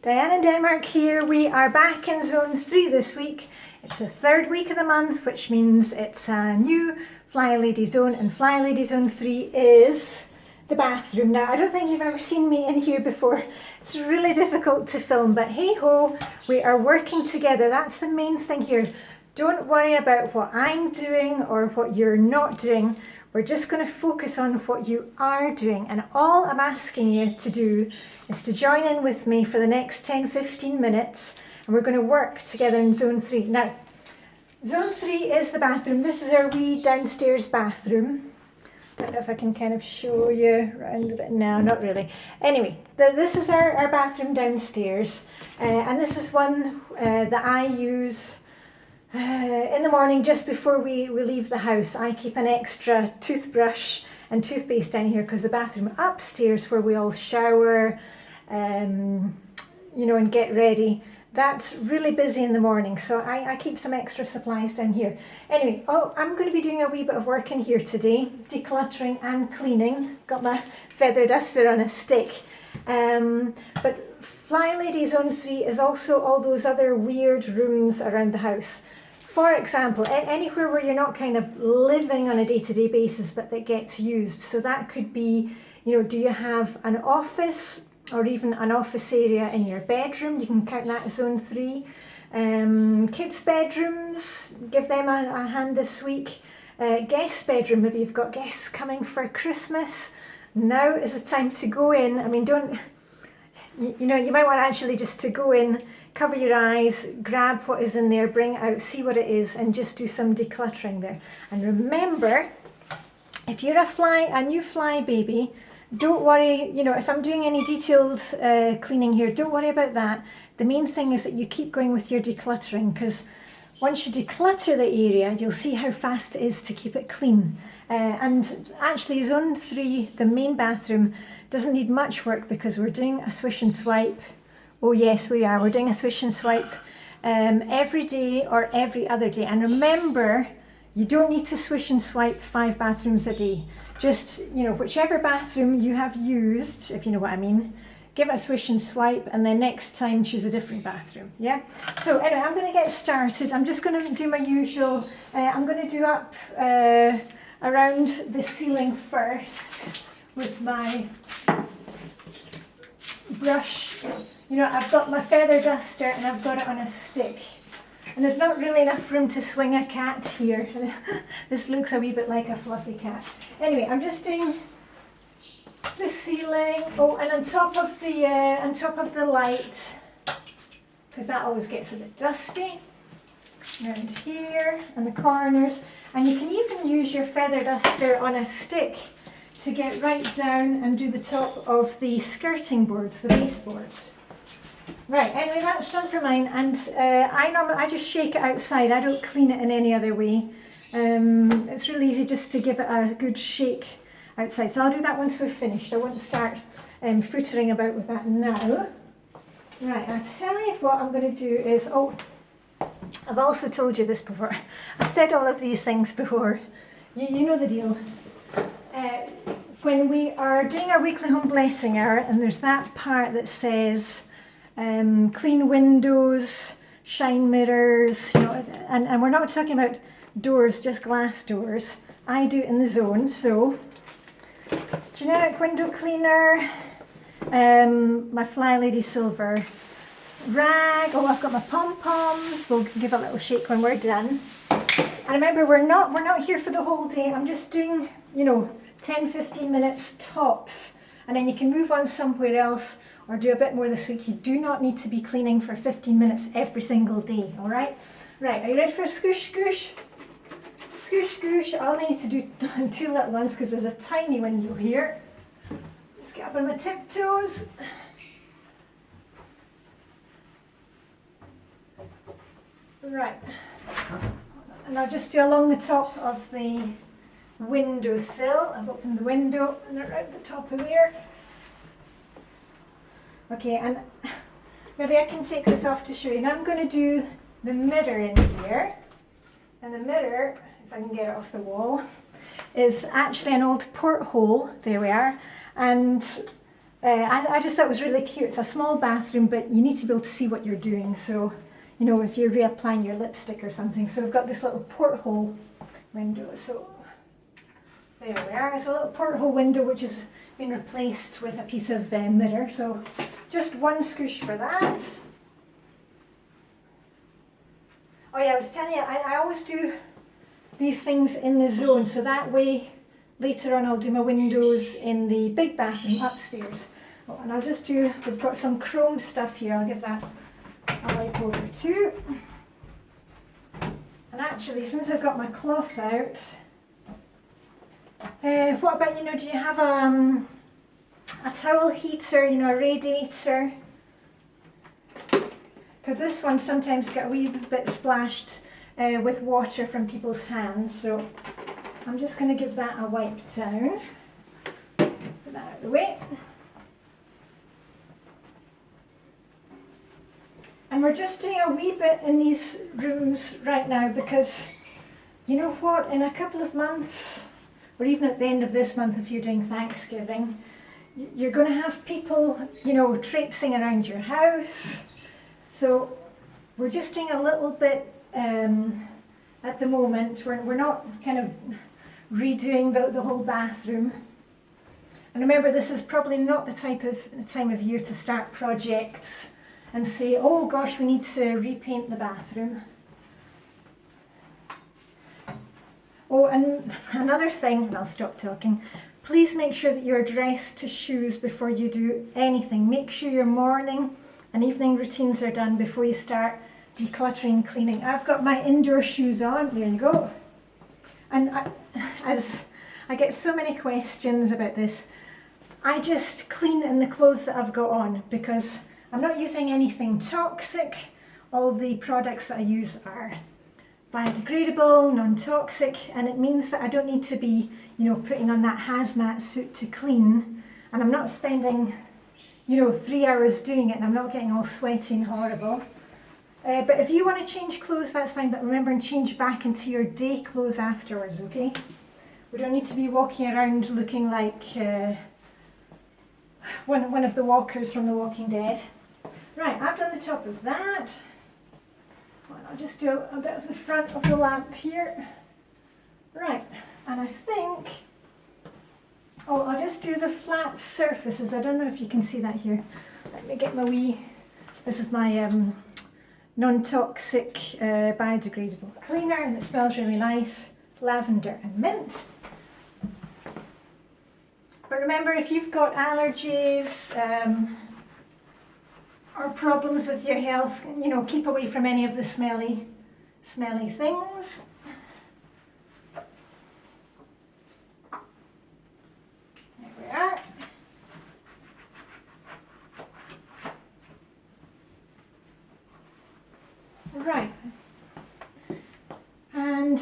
Diane in Denmark here. We are back in Zone 3 this week. It's the third week of the month, which means it's a new Flylady Zone, and Flylady Zone 3 is the bathroom. Now, I don't think you've ever seen me in here before. It's really difficult to film, but hey ho, we are working together. That's the main thing here. Don't worry about what I'm doing or what you're not doing. We're just going to focus on what you are doing, and all I'm asking you to do is to join in with me for the next 10-15 minutes, and we're going to work together in Zone 3. Now, Zone 3 is the bathroom. This is our wee downstairs bathroom. Don't know if I can kind of show you around a bit. No, not really. Anyway, this is our bathroom downstairs, and this is one that I use in the morning just before we leave the house. I keep an extra toothbrush and toothpaste down here because the bathroom upstairs where we all shower, you know, and get ready, that's really busy in the morning, so I keep some extra supplies down here. Anyway, I'm going to be doing a wee bit of work in here today, decluttering and cleaning. Got my feather duster on a stick. But Flylady Zone 3 is also all those other weird rooms around the house. For example, anywhere where you're not kind of living on a day-to-day basis, but that gets used. So that could be, you know, do you have an office or even an office area in your bedroom? You can count that as Zone 3. Kids' bedrooms, give them a hand this week. Guest bedroom, maybe you've got guests coming for Christmas. Now is the time to go in. I mean, you know, you might want actually just to go in, cover your eyes, grab what is in there, bring it out, see what it is, and just do some decluttering there. And remember, if you're a new fly baby, don't worry, you know, if I'm doing any detailed cleaning here, don't worry about that. The main thing is that you keep going with your decluttering, because once you declutter the area, you'll see how fast it is to keep it clean. And actually, Zone 3, the main bathroom, doesn't need much work because we're doing a swish and swipe. Oh yes, we are. We're doing a swish and swipe every day or every other day. And remember, you don't need to swish and swipe 5 bathrooms a day. Just, you know, whichever bathroom you have used, if you know what I mean, give it a swish and swipe, and then next time choose a different bathroom. Yeah. So anyway, I'm going to get started. I'm just going to do my usual. I'm going to do up around the ceiling first with my brush. You know, I've got my feather duster and I've got it on a stick. And there's not really enough room to swing a cat here. This looks a wee bit like a fluffy cat. Anyway, I'm just doing the ceiling. Oh, and on top of the light, because that always gets a bit dusty. Around here and the corners. And you can even use your feather duster on a stick to get right down and do the top of the skirting boards, the baseboards. Right, anyway, that's done for mine, and I just shake it outside. I don't clean it in any other way. It's really easy just to give it a good shake outside. So I'll do that once we're finished. I won't start footering about with that now. Right, I tell you what I'm going to do is, I've also told you this before. I've said all of these things before. You know the deal. When we are doing our weekly home blessing hour, and there's that part that says clean windows, shine mirrors, you know, and we're not talking about doors, just glass doors. I do it in the zone. So generic window cleaner, my Flylady silver rag. I've got my pom-poms. We'll give a little shake when we're done. And remember, we're not here for the whole day. I'm just doing, you know, 10-15 minutes tops, and then you can move on somewhere else or do a bit more this week. You do not need to be cleaning for 15 minutes every single day, all right? Right, are you ready for a scoosh scoosh? Scoosh scoosh. I'll need to do 2 little ones because there's a tiny window here. Just get up on my tiptoes. Right, and I'll just do along the top of the windowsill. I've opened the window and around the top of there. Okay, and maybe I can take this off to show you. Now I'm going to do the mirror in here. And the mirror, if I can get it off the wall, is actually an old porthole. There we are. And I just thought it was really cute. It's a small bathroom, but you need to be able to see what you're doing. So, you know, if you're reapplying your lipstick or something. So we've got this little porthole window. So there we are. It's a little porthole window which has been replaced with a piece of mirror. So just one scoosh for that. Oh yeah, I was telling you, I always do these things in the zone, so that way later on I'll do my windows in the big bathroom upstairs. Oh, and I'll just do, we've got some chrome stuff here, I'll give that a wipe over too. And actually, since I've got my cloth out, what about, you know, do you have a towel heater, you know, a radiator? Because this one sometimes get a wee bit splashed with water from people's hands, so I'm just going to give that a wipe down. Put that out of the way. And we're just doing a wee bit in these rooms right now because, you know what, in a couple of months, or even at the end of this month if you're doing Thanksgiving, you're going to have people, you know, traipsing around your house. So we're just doing a little bit at the moment. We're not kind of redoing the whole bathroom. And remember, this is probably not the time of year to start projects and say, oh gosh, we need to repaint the bathroom. Oh, and another thing, and I'll stop talking, please make sure that you're dressed to shoes before you do anything. Make sure your morning and evening routines are done before you start decluttering and cleaning. I've got my indoor shoes on, there you go. And as I get so many questions about this, I just clean in the clothes that I've got on because I'm not using anything toxic. All the products that I use are biodegradable, non-toxic, and it means that I don't need to be, you know, putting on that hazmat suit to clean, and I'm not spending, you know, 3 hours doing it and I'm not getting all sweaty and horrible. But if you want to change clothes, that's fine, but remember and change back into your day clothes afterwards, okay? We don't need to be walking around looking like one of the walkers from The Walking Dead. Right, I've done the top of that. Well, I'll just do a bit of the front of the lamp here. Right, and I think, oh, I'll just do the flat surfaces. I don't know if you can see that here. Let me get my wee, this is my non-toxic biodegradable cleaner, and it smells really nice, lavender and mint. But remember, if you've got allergies or problems with your health, you know, keep away from any of the smelly things. There we are. Right, and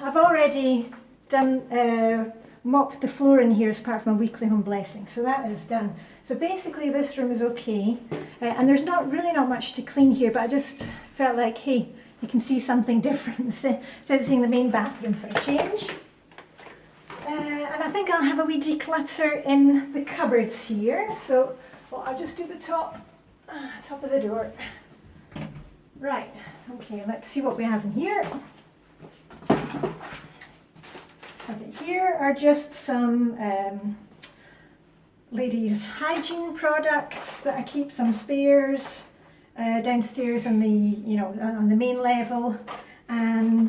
I've already done mopped the floor in here as part of my weekly home blessing, so that is done. So basically this room is okay, and there's really not much to clean here, but I just felt like, hey, you can see something different instead of seeing the main bathroom for a change. And I think I'll have a wee declutter in the cupboards here, so well, I'll just do the top of the door. Right, okay, let's see what we have in here. Okay, here are just some ladies' hygiene products that I keep, some spares downstairs on the, you know, on the main level, and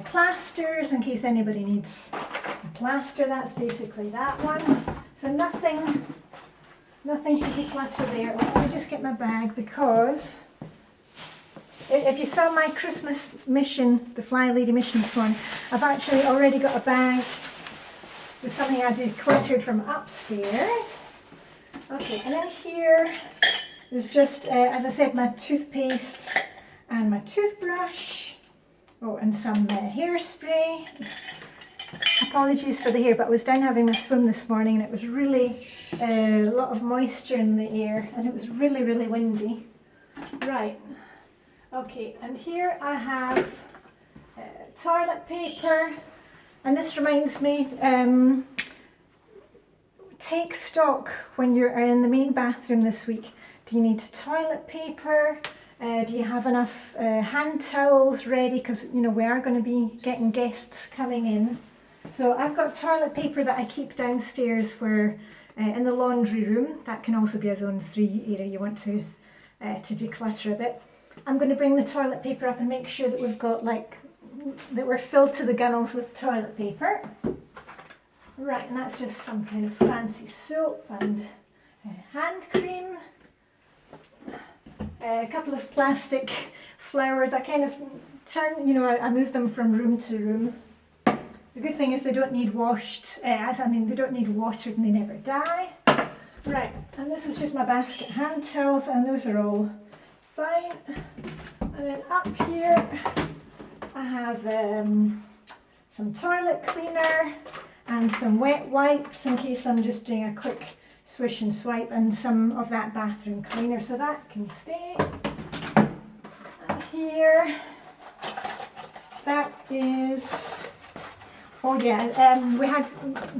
plasters in case anybody needs a plaster. That's basically that one. So nothing to declutter there. Let me just get my bag, because if you saw my Christmas mission, the Flylady missions one, I've actually already got a bag with something I decluttered from upstairs. Okay, and then here is just, as I said, my toothpaste and my toothbrush. Oh, and some hairspray. Apologies for the hair, but I was down having a swim this morning and it was really a lot of moisture in the air and it was really, really windy. Right. Okay, and here I have toilet paper, and this reminds me, take stock when you're in the main bathroom this week. Do you need toilet paper? Do you have enough hand towels ready? Because, you know, we are going to be getting guests coming in. So I've got toilet paper that I keep downstairs where in the laundry room. That can also be a zone 3 area you want to declutter a bit. I'm going to bring the toilet paper up and make sure that we've got that we're filled to the gunnels with toilet paper. Right, and that's just some kind of fancy soap and hand cream. A couple of plastic flowers. I kind of turn, you know, I move them from room to room. The good thing is they don't need washed, they don't need watered and they never die. Right, and this is just my basket hand towels, and those are all fine. And then up here I have some toilet cleaner and some wet wipes in case I'm just doing a quick swish and swipe, and some of that bathroom cleaner, so that can stay. And here, that is, oh yeah, we had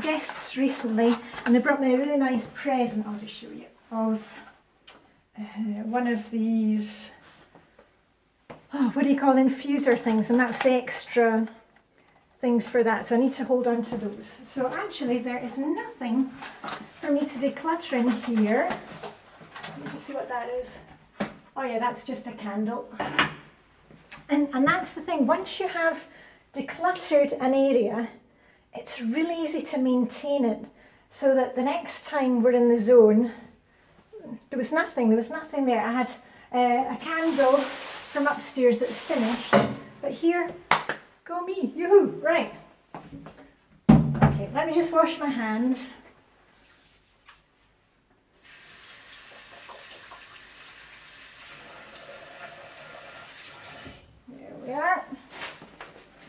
guests recently and they brought me a really nice present, I'll just show you, of one of these, what do you call infuser things, and that's the extra things for that, so I need to hold on to those. So actually there is nothing for me to declutter in here. Let me just see what that is. Oh yeah, that's just a candle. And that's the thing, once you have decluttered an area, it's really easy to maintain it, so that the next time we're in the zone, there was nothing there. I had a candle from upstairs that's finished, but here, go me, yoo-hoo, right. Okay, let me just wash my hands. There we are.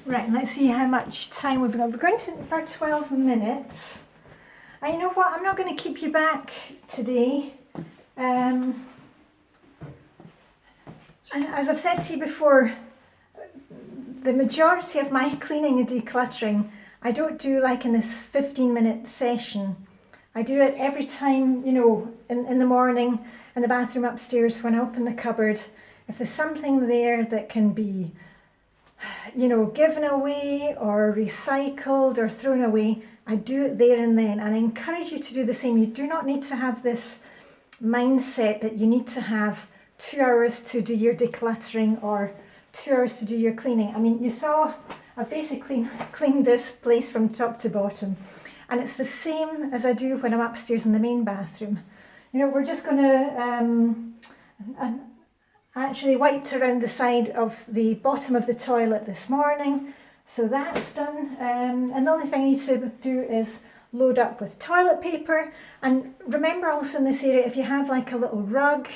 Right, and let's see how much time we've got. We're going to for 12 minutes. And you know what, I'm not going to keep you back today. As I've said to you before, the majority of my cleaning and decluttering, I don't do like in this 15-minute session. I do it every time, you know, in the morning, in the bathroom upstairs when I open the cupboard. If there's something there that can be, you know, given away or recycled or thrown away, I do it there and then. And I encourage you to do the same. You do not need to have this mindset that you need to have 2 hours to do your decluttering or 2 hours to do your cleaning. I mean, you saw I've basically cleaned this place from top to bottom, and it's the same as I do when I'm upstairs in the main bathroom. You know, we're just going to actually wiped around the side of the bottom of the toilet this morning, so that's done. And the only thing I need to do is load up with toilet paper. And remember also in this area, if you have like a little rug,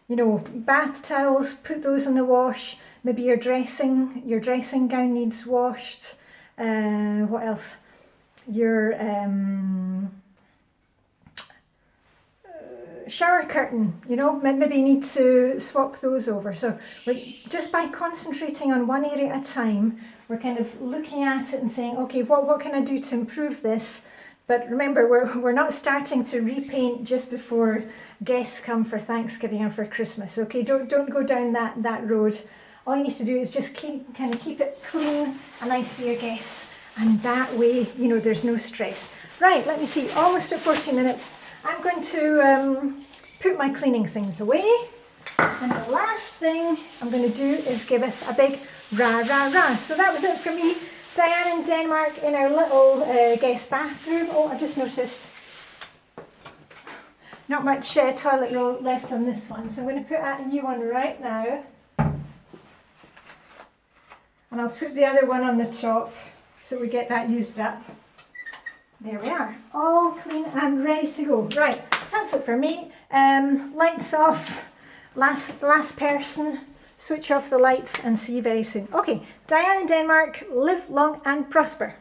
you know, bath towels, put those in the wash. Maybe your dressing gown needs washed. What else? Your shower curtain, you know, maybe you need to swap those over. So just by concentrating on one area at a time, we're kind of looking at it and saying, okay, what can I do to improve this? But remember, we're not starting to repaint just before guests come for Thanksgiving or for Christmas. Okay, don't go down that road. All you need to do is just keep it clean and nice for your guests, and that way, you know, there's no stress. Right, let me see, almost at 40 minutes. I'm going to put my cleaning things away, and the last thing I'm going to do is give us a big rah rah rah. So that was it for me, Diane in Denmark, in our little guest bathroom. Oh, I just noticed not much toilet roll left on this one, so I'm going to put out a new one right now, and I'll put the other one on the top so we get that used up. There we are, all clean and ready to go. Right, that's it for me. Lights off, last person, switch off the lights, and see you very soon. Okay, Diane in Denmark, live long and prosper.